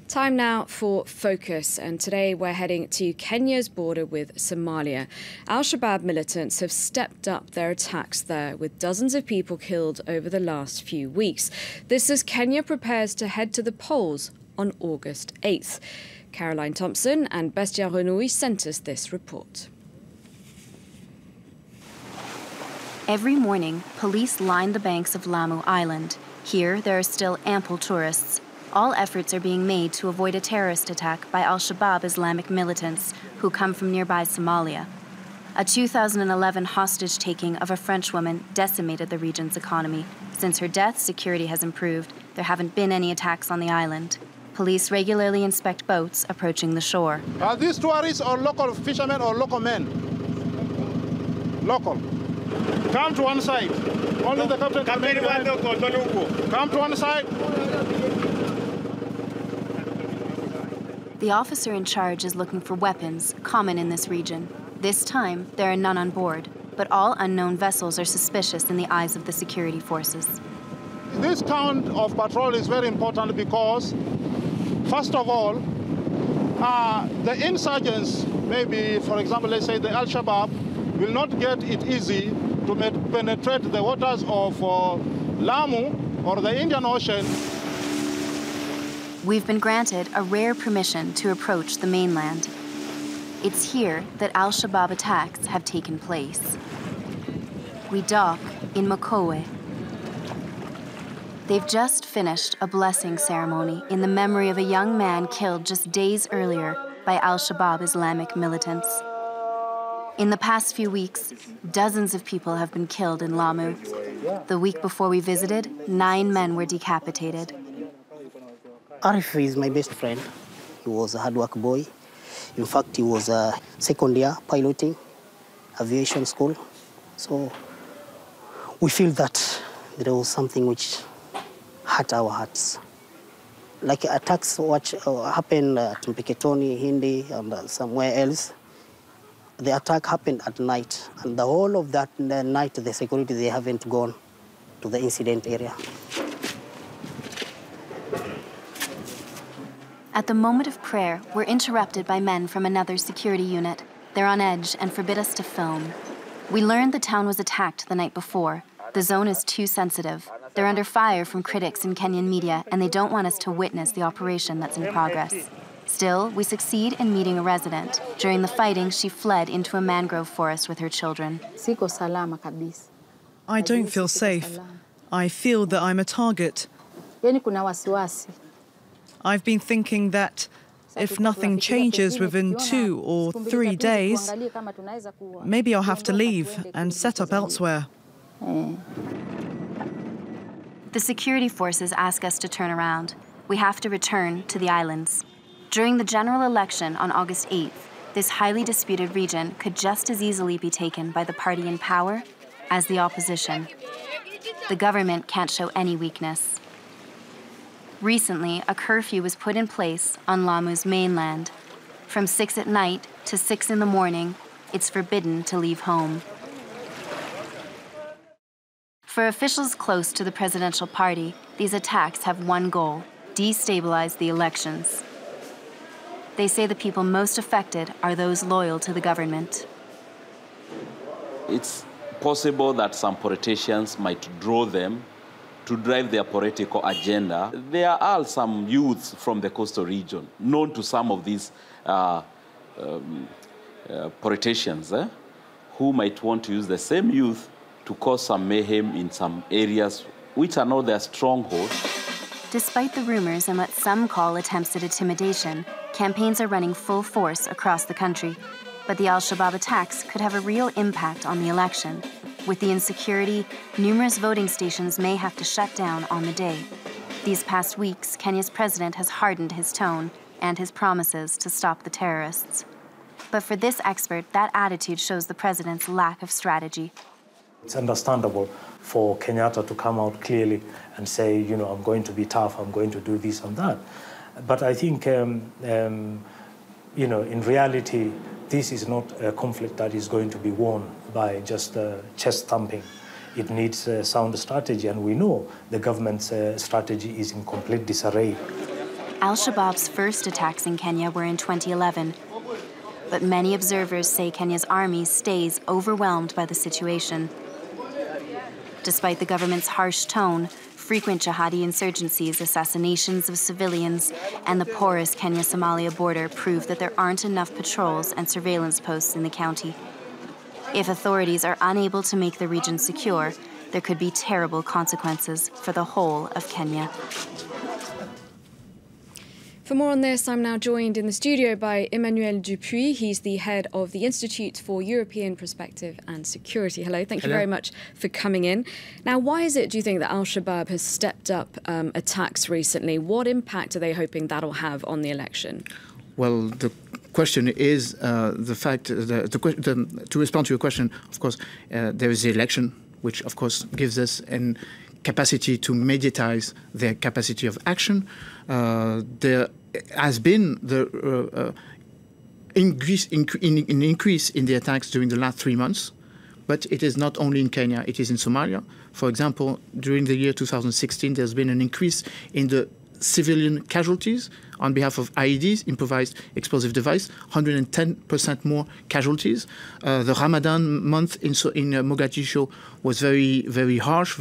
Time now for Focus, and today we're heading to Kenya's border with Somalia. Al-Shabaab militants have stepped up their attacks there, with dozens of people killed over the last few weeks. This as Kenya prepares to head to the polls on August 8th. Caroline Thompson and Bastien Renouy sent us this report. Every morning, police line the banks of Lamu Island. Here, there are still ample tourists. All efforts are being made to avoid a terrorist attack by Al-Shabaab Islamic militants who come from nearby Somalia. A 2011 hostage-taking of a French woman decimated the region's economy. Since her death, security has improved. There haven't been any attacks on the island. Police regularly inspect boats approaching the shore. Are these tourists or local fishermen or local men? Local. Come to one side. Only the captain can make it. Come to one side. The officer in charge is looking for weapons, common in this region. This time, there are none on board, but all unknown vessels are suspicious in the eyes of the security forces. This count of patrol is very important because, first of all, the insurgents, maybe, for example, let's say the Al-Shabaab, will not get it easy to penetrate the waters of Lamu or the Indian Ocean. We've been granted a rare permission to approach the mainland. It's here that Al-Shabaab attacks have taken place. We dock in Mokowe. They've just finished a blessing ceremony in the memory of a young man killed just days earlier by Al-Shabaab Islamic militants. In the past few weeks, dozens of people have been killed in Lamu. The week before we visited, 9 men were decapitated. Arif is my best friend. He was a hard work boy. In fact, he was a second year piloting aviation school. So we feel that there was something which hurt our hearts. Like attacks which happened at Mpeketoni, Hindi, and somewhere else. The attack happened at night, and the whole of that night, the security, they haven't gone to the incident area. At the moment of prayer, we're interrupted by men from another security unit. They're on edge and forbid us to film. We learned the town was attacked the night before. The zone is too sensitive. They're under fire from critics in Kenyan media, and they don't want us to witness the operation that's in progress. Still, we succeed in meeting a resident. During the fighting, she fled into a mangrove forest with her children. I don't feel safe. I feel that I'm a target. I've been thinking that if nothing changes within 2 or 3 days, maybe I'll have to leave and set up elsewhere. The security forces ask us to turn around. We have to return to the islands. During the general election on August 8th, this highly disputed region could just as easily be taken by the party in power as the opposition. The government can't show any weakness. Recently, a curfew was put in place on Lamu's mainland. From 6 at night to 6 in the morning, it's forbidden to leave home. For officials close to the presidential party, these attacks have one goal: destabilize the elections. They say the people most affected are those loyal to the government. It's possible that some politicians might draw them to drive their political agenda. There are some youths from the coastal region, known to some of these politicians, who might want to use the same youth to cause some mayhem in some areas which are not their stronghold. Despite the rumors and what some call attempts at intimidation, campaigns are running full force across the country. But the Al-Shabaab attacks could have a real impact on the election. With the insecurity, numerous voting stations may have to shut down on the day. These past weeks, Kenya's president has hardened his tone and his promises to stop the terrorists. But for this expert, that attitude shows the president's lack of strategy. It's understandable for Kenyatta to come out clearly and say, you know, I'm going to be tough, I'm going to do this and that. But I think, you know, in reality, this is not a conflict that is going to be won by just chest thumping. It needs a sound strategy, and we know the government's strategy is in complete disarray. Al-Shabaab's first attacks in Kenya were in 2011, but many observers say Kenya's army stays overwhelmed by the situation. Despite the government's harsh tone, frequent jihadi insurgencies, assassinations of civilians, and the porous Kenya-Somalia border prove that there aren't enough patrols and surveillance posts in the county. If authorities are unable to make the region secure, there could be terrible consequences for the whole of Kenya. For more on this, I'm now joined in the studio by Emmanuel Dupuy. He's the head of the Institute for European Perspective and Security. Hello, thank you very much for coming in. Now, why is it, do you think, that Al-Shabaab has stepped up attacks recently? What impact are they hoping that'll have on the election? Well, the question is the fact, to respond to your question, of course, there is the election, which, of course, gives us an capacity to mediatize their capacity of action. There has been the increase in the attacks during the last 3 months, but it is not only in Kenya, it is in Somalia. For example, during the year 2016, there's been an increase in the civilian casualties on behalf of IEDs, improvised explosive device, 110% more casualties. The Ramadan month in Mogadishu was very harsh,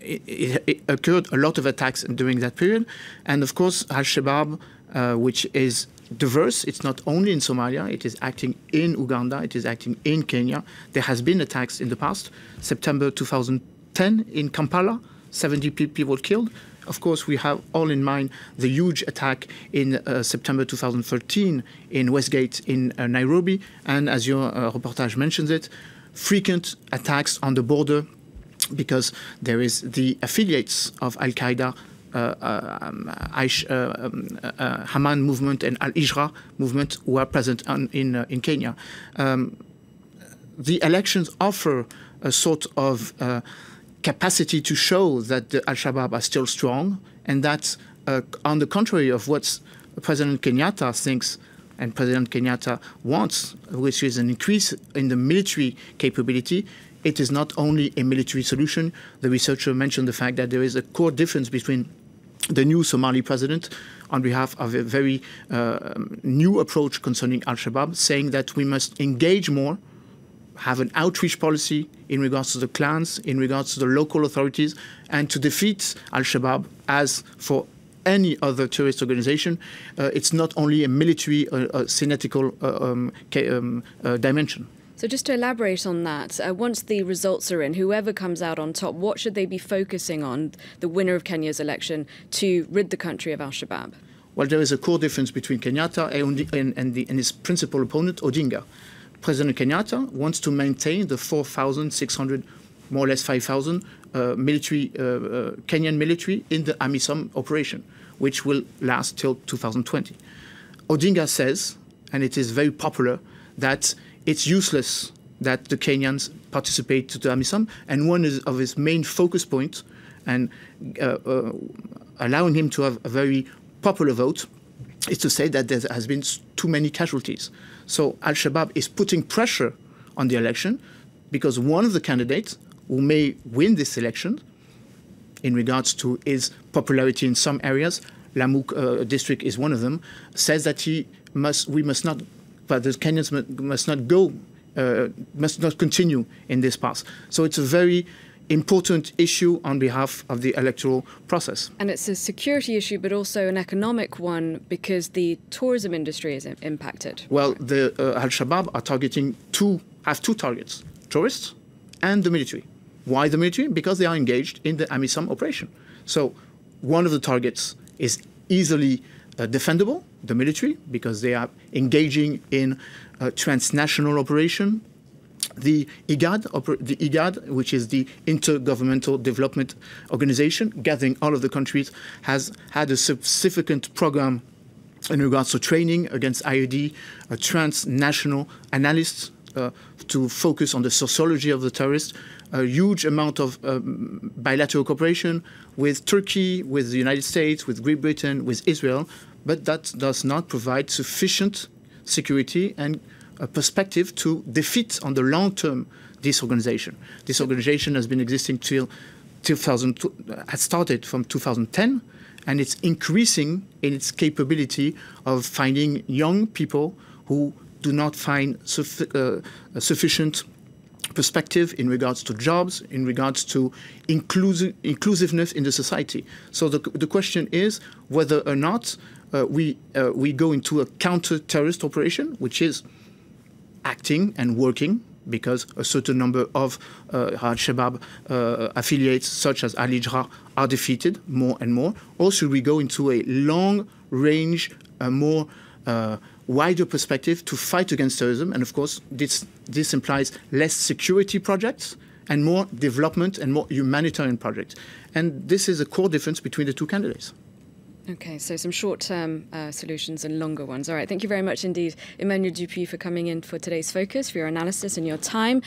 it occurred a lot of attacks during that period. And of course, Al-Shabaab, which is diverse, it's not only in Somalia, it is acting in Uganda, it is acting in Kenya. There has been attacks in the past. September 2010 in Kampala, 70 people killed. Of course, we have all in mind the huge attack in September 2013 in Westgate in Nairobi. And as your reportage mentions it, frequent attacks on the border because there is the affiliates of Al-Qaeda, Haman movement and Al-Ijra movement who are present in Kenya. The elections offer a sort of capacity to show that the Al-Shabaab are still strong, and that on the contrary of what President Kenyatta thinks and President Kenyatta wants, which is an increase in the military capability, it is not only a military solution. The researcher mentioned the fact that there is a core difference between the new Somali president on behalf of a very new approach concerning Al-Shabaab, saying that we must engage more, have an outreach policy in regards to the clans, in regards to the local authorities, and to defeat Al-Shabaab as for any other terrorist organization. It's not only a military, synthetical dimension. So just to elaborate on that, once the results are in, whoever comes out on top, what should they be focusing on, the winner of Kenya's election, to rid the country of Al-Shabaab? Well, there is a core difference between Kenyatta and his principal opponent, Odinga. President Kenyatta wants to maintain the 4,600, more or less 5,000 Kenyan military in the AMISOM operation, which will last till 2020. Odinga says, and it is very popular, that it's useless that the Kenyans participate to the AMISOM, and one of his main focus points, and allowing him to have a very popular vote, is to say that there has been too many casualties. So Al-Shabaab is putting pressure on the election because one of the candidates who may win this election, in regards to his popularity in some areas, Lamu district is one of them, says that the Kenyans must not continue in this path. So it's a very important issue on behalf of the electoral process. And it's a security issue, but also an economic one because the tourism industry is impacted. Well, the Al-Shabaab are have two targets, tourists and the military. Why the military? Because they are engaged in the AMISOM operation. So one of the targets is easily defendable, the military, because they are engaging in transnational operation. The IGAD, which is the Intergovernmental Development Organization, gathering all of the countries, has had a significant program in regards to training against IED, transnational analysts to focus on the sociology of the terrorists, a huge amount of bilateral cooperation with Turkey, with the United States, with Great Britain, with Israel, but that does not provide sufficient security and a perspective to defeat on the long term this organization. This organization has been existing till had started from 2010, and it's increasing in its capability of finding young people who do not find sufficient perspective in regards to jobs, in regards to inclusiveness in the society. So the question is whether or not we go into a counter-terrorist operation, which is acting and working, because a certain number of Al-Shabaab affiliates, such as Al-Hijra, are defeated more and more, or should we go into a long-range, more wider perspective to fight against terrorism? And of course, this implies less security projects and more development and more humanitarian projects. And this is a core difference between the two candidates. Okay, so some short-term solutions and longer ones. All right, thank you very much indeed, Emmanuel Dupuy, for coming in for today's focus, for your analysis and your time.